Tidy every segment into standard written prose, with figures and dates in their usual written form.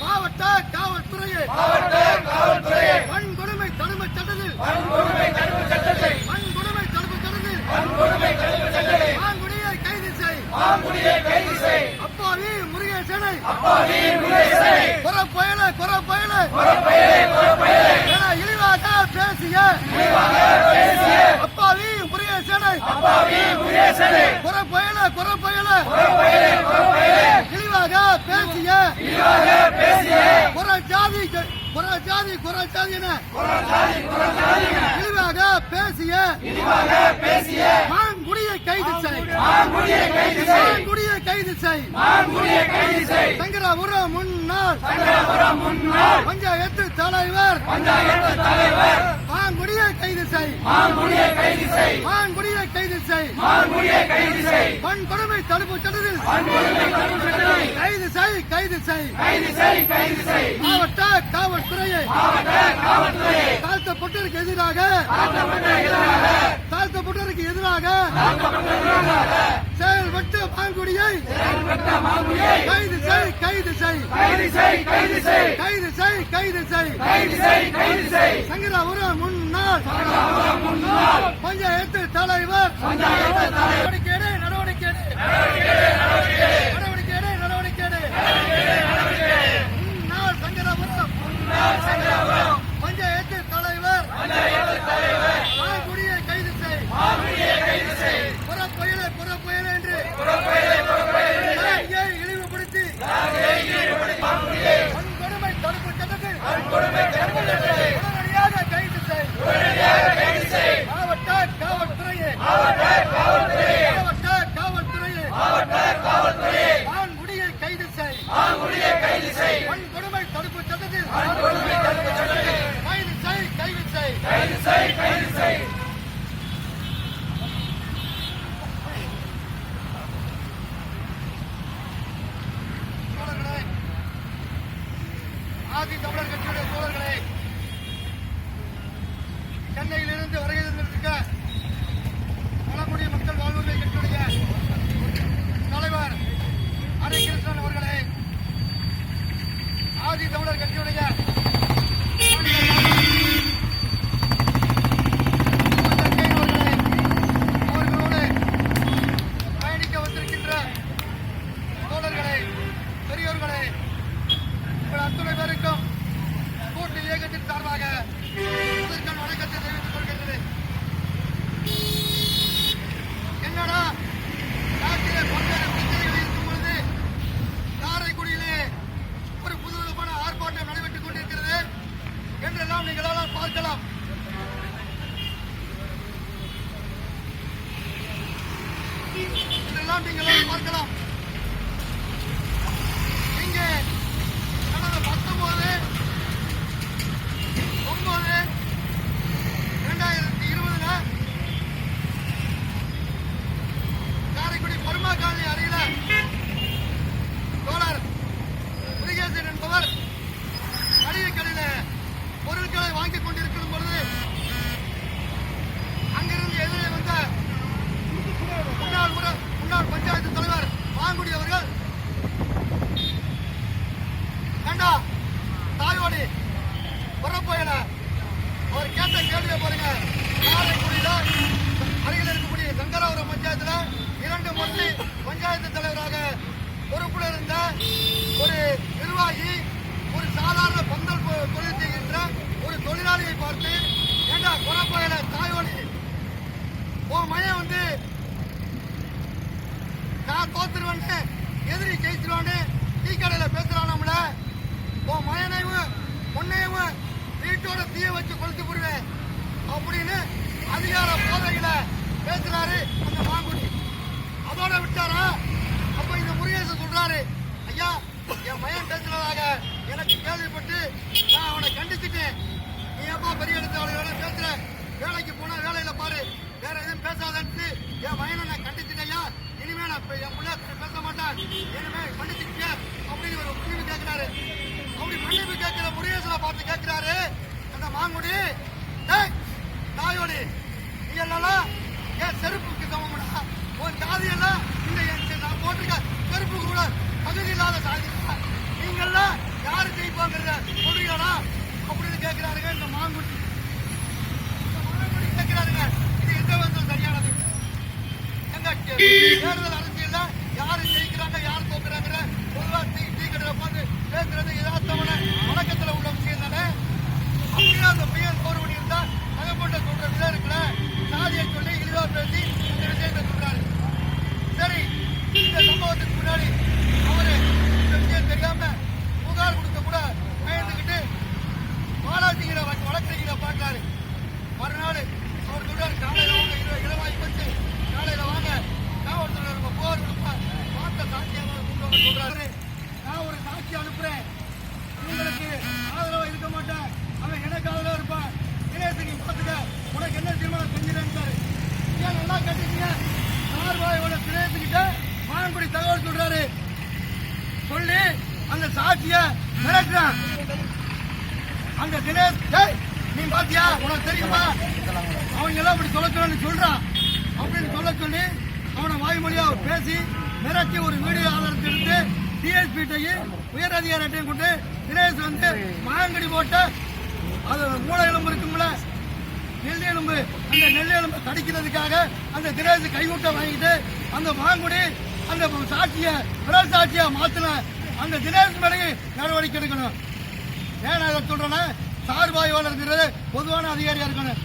மாவட்ட காவல்துறையே வன்கொடுமை தடுப்பு சட்டத்தில் மாங்குடியை கைது செய் அப்பாவி முருகேசனை புறப்பயல என இழிவாக பேசிய அப்பாவி முருகேசனை புறப்பயல இழிவாக பேசிய புறஜாதி என இழிவாக பேசிய மாங்குடியை கைது செய் சங்கராபுரம் முன்னாள் பஞ்சாயத்து தலைவர் மாங்குடியை கைது செய் வன்கொடுமை தடுப்பு சட்டத்தில் கைது செய் மாவட்ட காவல்துறையை தாழ்த்தப்பட்டோருக்கு எதிராக செயல்பட்டு மாங்குடியை கைது செய் சங்கராபுரம் முன்னாள் பஞ்சாயத்து தலைவர் நடவடிக்கை முன்னாள் சங்கராபுரம் பஞ்சாயத்து தலைவர் மாங்குடியை கைது செய் புறப்புயல என்று இழிவுபடுத்தி வன்கொடுமை தடுப்பு சட்டத்தில் உடனடியாக கைது செய் மாவட்ட காவல்துறையே மாங்குடியை கைது செய் வன்கொடுமை தடுப்பு சட்டத்தில் கைது செய் ஆதி தமிழர் கட்சியுடைய தோழர்களே, சென்னையிலிருந்து வருகை தந்திருக்க பழங்குடி மக்கள் வாழ்வுரிமை கட்சியுடைய தலைவர் ஹரிகிருஷ்ணன் அவர்களே, ஆதி தமிழர் கட்சியுடைய அவர்களோடு பயணிக்க வந்திருக்கின்ற தோழர்களே, பெரியோர்களே, உங்கள் அத்துணை பேருக்கும் கூட்டு இயக்கத்தின் சார்பாக முதற்கண் வணக்கத்தை தெரிவித்துக் கொள்கின்றேன். என்னடா நாட்டிலே பல்வேறு பிரச்சனைகள் இருக்கும் பொழுது காரைக்குடியிலே ஒரு புதுவிதமான ஆர்ப்பாட்டம் நடைபெற்றுக் கொண்டிருக்கிறது என்றெல்லாம் நீங்களால் பார்க்கலாம். இங்கே கடந்த 19/9/2020 காரைக்குடி பர்மா காலனி அருகில தோழர் முருகேசன் என்பவர் மளிகை கடையில பொருட்களை வாங்கிக் கொண்டிருக்கும் பொழுது அங்கிருந்து எதிரே வந்த முன்னாள் பஞ்சாயத்து தலைவர் மாங்குடி அவர்கள், கண்டா தாயோடி புறப்போயில அவர் கேட்ட கேள்வியை பாருங்க. காரைக்குடியில அருகில் இருக்கக்கூடிய சங்கராபுரம் பஞ்சாயத்துல 2 முறை பஞ்சாயத்து தலைவராக பொறுப்புல இருந்த ஒரு நிர்வாகி ஒரு சாதாரண பந்தல் தொழில் செய்கின்ற ஒரு தொழிலாளியை பார்த்து, ஏண்டா புறப்போயில தாயோடி உன் மையம் வந்து நான் தோத்துருவேன்னு எதிரி ஜெயிச்சிருவான்னு டீ கடையில பேசுறானம்ல, உன் மயனையும் உன்னையும் வீட்டோட தீய வச்சு கொளுத்து போடுவேன் அப்படின்னு அதிகார போதையில பேசுறாரு அந்த மாங்குடி. அதோட விட்டாரா? அப்ப இந்த முருகேசன் சொல்றாரு, ஐயா என் மயன் பேசுறதாக எனக்கு கேள்விப்பட்டு நான் அவனை கண்டிச்சுட்டேன். நீ எப்போ பெரிய எழுத்தாளர்களோட பேசுற, வேலைக்கு போனா வேலையில பாரு, வேற எதுவும் பேசாதன்ட்டு என் மயனை நான் கண்டிச்சுட்டேயா, இனிமே நான் என் பிள்ளை பேச மாட்டான், இனிமே கண்டிச்சுட்டேன் அப்படின்னு ஒரு மன்னிப்பு கேட்கிறாரு. அப்படி மன்னிப்பு கேட்கிற முருகேசனை பார்த்து கேட்கிறாரு அந்த மாங்குடி, தாயோடி நீ எல்லாம் என் செருப்புக்கு சமம்டா, உன் ஜாதி எல்லாம் இந்த நான் போட்டிருக்க செருப்பு கூட தகுதி இல்லாத சாதி நீங்கள்ல யாரு ஜெயிப்பாங்கிறத சொல்றீங்களா அப்படின்னு கேட்கிறாருங்க இந்த மாங்குடி கேட்கிறாருங்க. இது எந்த விதத்தில் சரியானது? எங்க தேர்தல் அரசியல்ல யாரு ஜெயிக்கிறாங்க யாரு தோக்குறாங்கிற பொதுவா டீ கடையில உட்காந்து பேசுறது யதார்த்தமான வழக்கத்துல உள்ள விஷயம் தானே. அப்படின்னா அந்த பையன் தோறு பண்ணி இருந்தா தகப்பட்ட சொல்ற விதம் இருக்குல்ல, சாதியை சொல்லி இழிவா பேசி இந்த விஷயத்தை சொல்றாரு. சரி, இந்த சம்பவத்துக்கு முன்னாடி அவரு இந்த விஷயம் தெரியாம புகார் கொடுக்க கூட பயந்துகிட்டு பாலாஜிங்கிற வழக்கறிஞரை பார்க்கிறாரு. மறுநாள் அவர் சொல்றாரு, காலையில வாங்க, இளவாய் போச்சு, காலையில வாங்க, காவல்துறை புகார் கொடுப்ப பார்த்த சாட்சியாக கூப்பிட்டு சொல்றாரு. நான் ஒரு சாட்சி அனுப்புறேன், உங்களுக்கு ஆதரவா இருக்க மாட்டேன், அவன் எனக்கு ஆதரவா இருப்பான், தினேஷ் நீ பார்த்துக்க, உனக்கு என்ன தீர்மானம் செஞ்சிருக்காரு. ஏன் நல்லா கேட்டீங்க, சார்பாயோட தினேஷ்கிட்ட மாங்குடி தகவல் சொல்றாரு. சொல்லி அந்த சாட்சிய மிரட்டுறான். அந்த தினேஷ், நீ பாத்தியா, உனக்கு தெரியுமா, அவங்க எல்லாம் இப்படி சொல்லணும்னு சொல்றான் அப்படின்னு சொல்ல சொல்லி அவனை வாய்மொழியா பேசி மிரட்டி ஒரு வீடியோ ஆதாரத்தை எடுத்து டிஎஸ்பிட்டையும் உயர் அதிகாரிட்டையும் கொண்டு தினேஷ் வந்து மாங்கடி போட்ட அது மூளை எலும்பு இருக்கும்ல, நெல் எலும்பு, அந்த நெல் எலும்பு கடிக்கிறதுக்காக அந்த தினேஷ் கைவிட்ட வாங்கிட்டு அந்த மாங்குடி அந்த சாட்சிய பிறல் சாட்சியா மாத்தின அந்த தினேஷ் மேலே நடவடிக்கை எடுக்கணும். ஏன் இதை சொல்றேன்னா, சார்பாய்வாளர் பொதுவான அதிகாரியா இருக்கணும்.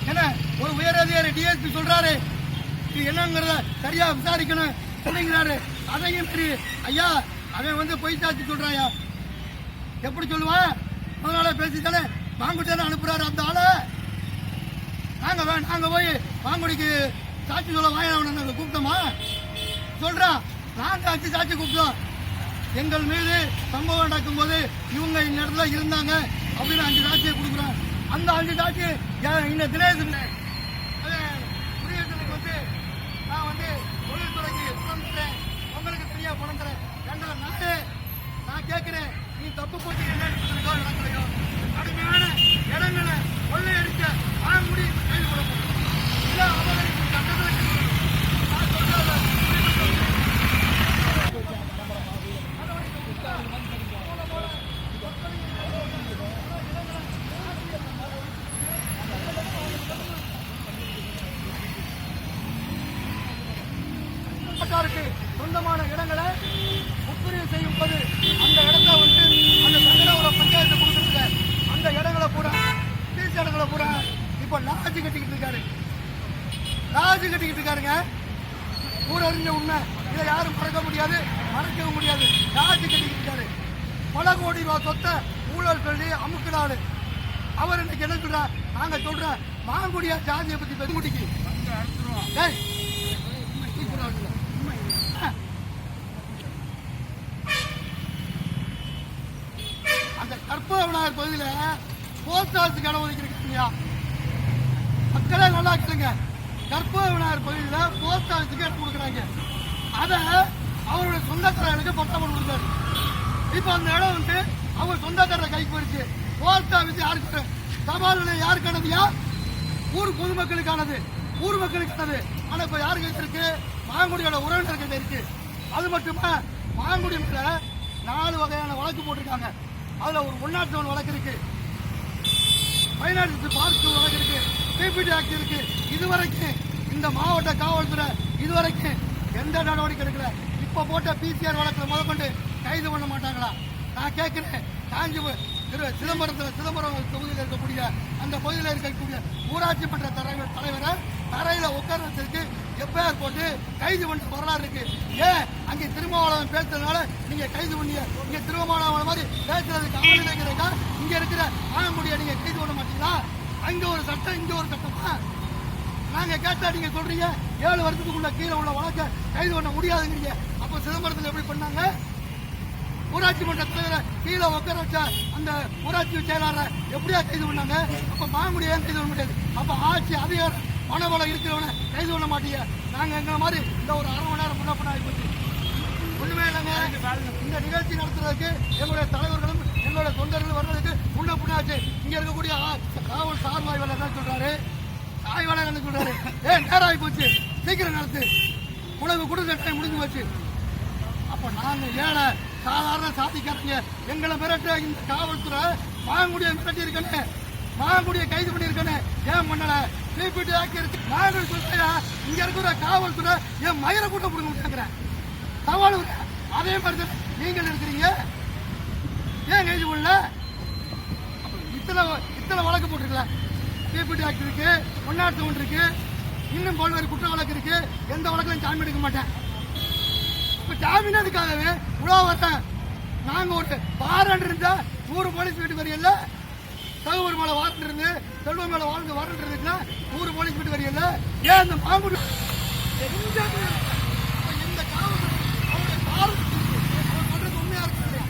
ஏன்னா ஒரு உயர் அதிகாரி டிஎஸ்பி சொல்றாரு, என்னங்கிறத சரியா விசாரிக்கணும் சொல்லுங்கிறாரு. அதையும் சரி, ஐயா அவன் வந்து பொய் சாட்சி சொல்றாயா, எப்படி சொல்லுவான்? முதலாள பேசித்தானே மாங்குடியானே அனுப்புறாரு அந்த ஆளை. நாங்க போய் மாங்குடிக்கு சாட்சி சொல்ல வாங்க கூப்பிட்டோமா? சொல்றான், நாங்க 5 சாட்சி கூப்பிட்டோம், எங்கள் மீது சம்பவம் நடக்கும் போது இவங்க இந்த இடத்துல இருந்தாங்க அப்படின்னு 5 சாட்சியை கொடுக்குறோம். அந்த 5 சாட்சி இந்த தினேஷ் குடியரசுக்கு வந்து நான் வந்து தொழில்துறைக்கு பணம் தரேன், உங்களுக்கு தனியா பணம் தரேன். ஏண்டா நான் கேட்கிறேன், நீ தப்பு போட்டு என்ன நடக்கலையோ கடுமையான இடங்களை கொள்ளையடிக்க ஆகுடி கைது கொடுக்கணும். இல்ல அவர்களுக்கு சட்டத்தில் நான் சொல்றத சொந்தமான இடங்களை முற்றுகை செய்யும் போது அந்த இடத்த வந்து அந்த சங்கராபுரம் பஞ்சாயத்து கொடுத்துருக்க அந்த இடங்களை பூரா பீஸ் இடங்களை பூரா இப்ப லாட்ஜ் கட்டிக்கிட்டு இருக்காருங்க. ஊரறிஞ்ச உண்மை, இதை யாரும் மறக்க முடியாது, மறக்கவும் முடியாது. லாட்ஜ் கட்டிக்கிட்டு இருக்காரு. பல கோடி ரூபாய் சொத்தை ஊழல் சொல்லி அமுக்குறாரு. அவர் இன்னைக்கு என்ன சொல்றார்? நாங்க சொல்றோம் மாங்குடியா ஜாதியை பத்தி பெருங்குடிக்கு அந்த கற்பகவிநாயகர் பகுதியில போஸ்ட் ஆஃபீஸ் இடம் ஒதுக்கிருக்கீங்க. மக்களே நல்லா கேளுங்க, கற்பகவிநாயகர் பகுதியில போஸ்ட் ஆஃபீஸுக்கு இடம் கொடுக்குறாங்க. அதை அவருடைய சொந்தக்காரர்களுக்கு பட்டம் கொடுத்தாரு. இப்ப அந்த இடம் வந்து அவங்க சொந்தக்காரர் கைக்கு போயிடுச்சு. போஸ்ட் ஆஃபீஸ் யாருக்கு? தபால் நிலையம் யாருக்கானதுயா? ஊர் பொதுமக்களுக்கானது, ஊர் மக்களுக்கானது. ஆனா இப்ப யாருக்கு இருக்கு? மாங்குடியோட உறவினர்கள் இருக்கு. அது மட்டுமா, மாங்குடி மேல 4 வகையான வழக்கு போட்டிருக்காங்க. அதுல ஒரு உள்நாட்டு வழக்கு இருக்கு, பைனான்ஸ் பார்க்கு வழக்கு இருக்கு, பிபிடி ஆக்ட் இருக்கு. இதுவரைக்கும் இந்த மாவட்ட காவல்துறை இதுவரைக்கும் எந்த நடவடிக்கை எடுக்கல. இப்ப போட்ட பிசிஆர் வழக்குல முதற்கொண்டு கைது பண்ண மாட்டாங்களா? நான் கேட்கிறேன். சிதம்பரம் தொகுதியில் இருக்கக்கூடிய அந்த பகுதியில் இருக்கக்கூடிய ஊராட்சி மன்ற தலைவரை தரையில உட்கார வச்சிருக்கு எஃப்ஐஆர் போட்டு கைது பண்ண வரலாறு இருக்கு. ஏன் அங்கே திருமாவளவன் பேசுறதுனால நீங்க கைது பண்ணீங்க? இங்க திருமாவளவன் மாதிரி பேசுறதுக்கு ஆள் இல்லைங்கிறதா இங்க இருக்கிற ஆலங்குடியை நீங்க கைது பண்ண மாட்டீங்களா? அங்க ஒரு சட்டம், இங்க ஒரு சட்டமா? நாங்க கேட்டா நீங்க சொல்றீங்க 7 வருஷத்துக்குள்ள கீழே உள்ள வழக்க கைது பண்ண முடியாதுங்கிறீங்க. அப்ப சிதம்பரத்தில் எப்படி பண்ணாங்க? ஊராட்சி மன்ற தலைவரை கீழே உட்கார வச்சா அந்த ஊராட்சி செயலாளரை எப்படியா கைது பண்ணாங்க? அப்ப மாங்குடியை கைது பண்ண முடியாது. அப்ப ஆட்சி அதிகாரம் மனபலம் இருக்கிறவனை கைது பண்ண மாட்டீங்க. நாங்க எங்களை மாதிரி இந்த ஒரு 1/2 மணி நேரம் முன்னப்பட ஆகிப்போச்சு. ஒண்ணுமே இல்லைங்க. இந்த நிகழ்ச்சி நடத்துறதுக்கு எங்களுடைய தலைவர்களும் எங்களுடைய தொண்டர்களும் வர்றதுக்கு முன்னாச்சு. இங்க இருக்கக்கூடிய காவல் சார்பாய்வாளர் என்ன சொல்றாரு? ஆய்வாளர் என்ன சொல்றாரு? நேரம் ஆகி போச்சு, சீக்கிரம் நடத்து, உணவு கொடுத்த டைம் முடிஞ்சு போச்சு. அப்ப நாங்க ஏழை சாதாரண சாதிக்காரங்க எங்களை மிரட்ட இந்த காவல்துறை மாங்குடியை மிரட்டி இருக்கணும், மாங்குடியை கைது பண்ணிருக்கணும். ஏன் பண்ணல? பிபிடி ஆக்கி இருக்கு. நாங்கள் சொல்றியா இங்க இருக்கிற காவல்துறை என் மயிரை கூட்ட கொடுக்க முடியாங்கிறேன். சவால் அதே மாதிரி தான் நீங்கள் இருக்கிறீங்க. ஏன் கைது பண்ணல? இத்தனை வழக்கு போட்டுருக்கலாம். பிபிடி ஆக்ட் இருக்கு, 101 இருக்கு, இன்னும் பல்வேறு குற்ற வழக்கு இருக்கு. எந்த வழக்கிலும் ஜாமீன் எடுக்க மாட்டேன். இப்ப ஜாமீன் அதுக்காகவே உழவ வரேன். நாங்க ஒரு வாரண்ட் இருந்தா 100 போலீஸ் வீட்டு வரையில, தகவல் மேல வாரண்ட் இருந்து செல்வம் மேல வாழ்ந்து வாரண்ட் இருந்துச்சுன்னா 100 போலீஸ் வீட்டு வரையில. ஏன் இந்த மாங்குடி இந்த காவல் அவர் சொல்றது உண்மையா இருக்கு இல்லையா?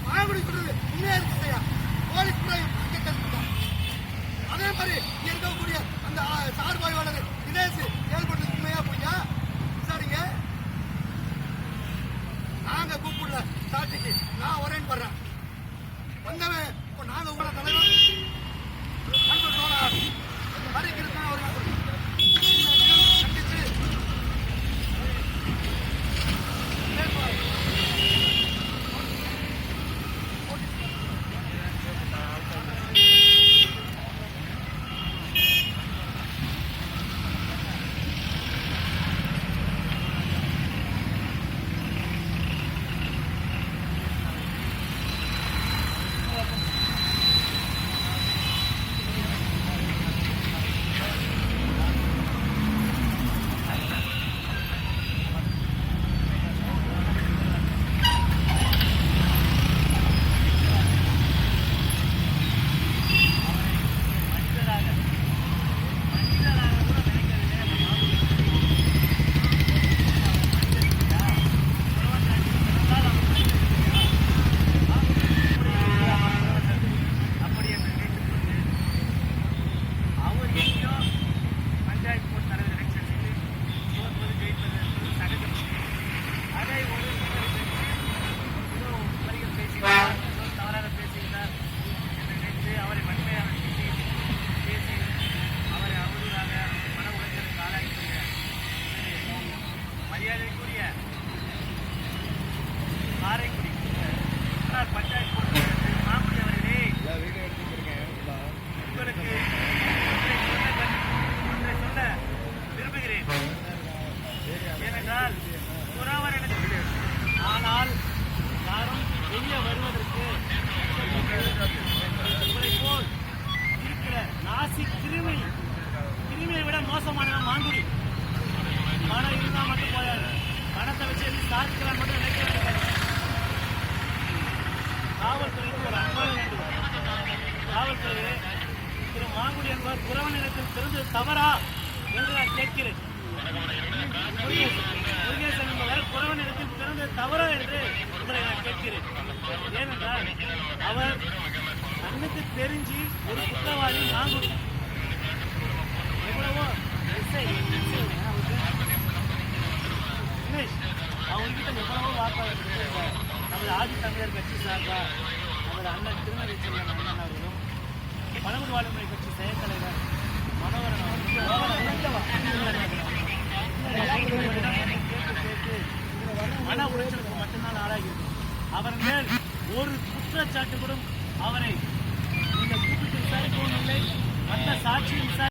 மாங்குடி சொல்றது உண்மையா இருக்கு இல்லையா? போலீஸ் அதே மாதிரி இங்க இருக்கக்கூடிய அந்த சார்பாய்வாளர் தினேஷ் செயல்பட்டு உண்மையா போய்யா விசாரிங்க. நாங்க கூப்பிடல சாட்சிக்கு, நான் வரேன்னு வர்றேன். வந்தவன் இப்போ நாங்க உங்களோட தலைவர் நண்பர் தோழர் அறிக்கிறதுக்கான ஒரு கண்டிச்சு ஆனால் யாரும் வெளியே வருவதற்கு போல் இருக்கிற நாசி கிருமியை விட மோசமானவன் மாங்குடி. பணம் இருந்தால் மட்டும் போயாது, பணத்தை வச்சு சாதிக்கலாம் மட்டும் நினைக்கிறாங்க. காவல்துறைக்கு ஒரு அன்பான வேண்டும். காவல்துறை திரு மாங்குடி என்பவர் புறவனிடத்தில் பிறந்தது தவறா என்று நான் கேட்கிறேன். முருகேசன் என்பவர் புறவனிடத்தில் பிறந்தது தவறா என்று உங்களை நான் கேட்கிறேன். ஏனென்றால் அவர் கண்ணுக்கு தெரிஞ்சு ஒரு குற்றவாளி மாங்குடி எவ்வளவோ அவங்ககிட்ட எவ்வளவோ வாக்காளர் நமது ஆதி தமிழர் கட்சி சார்பா நமது அண்ணன் திருமதி செல்வன் அண்ணன் அவர்களும் பழங்குடி வாழ்முறை கட்சி செயல் தலைவர் மனோகரன் மன உளைச்சலுக்கு மட்டும்தான் ஆளாகிறது. அவர் மேல் ஒரு குற்றச்சாட்டு கூட அவரை இந்த கூப்பிட்டு விசாரிக்கவும் இல்லை, அந்த சாட்சியும்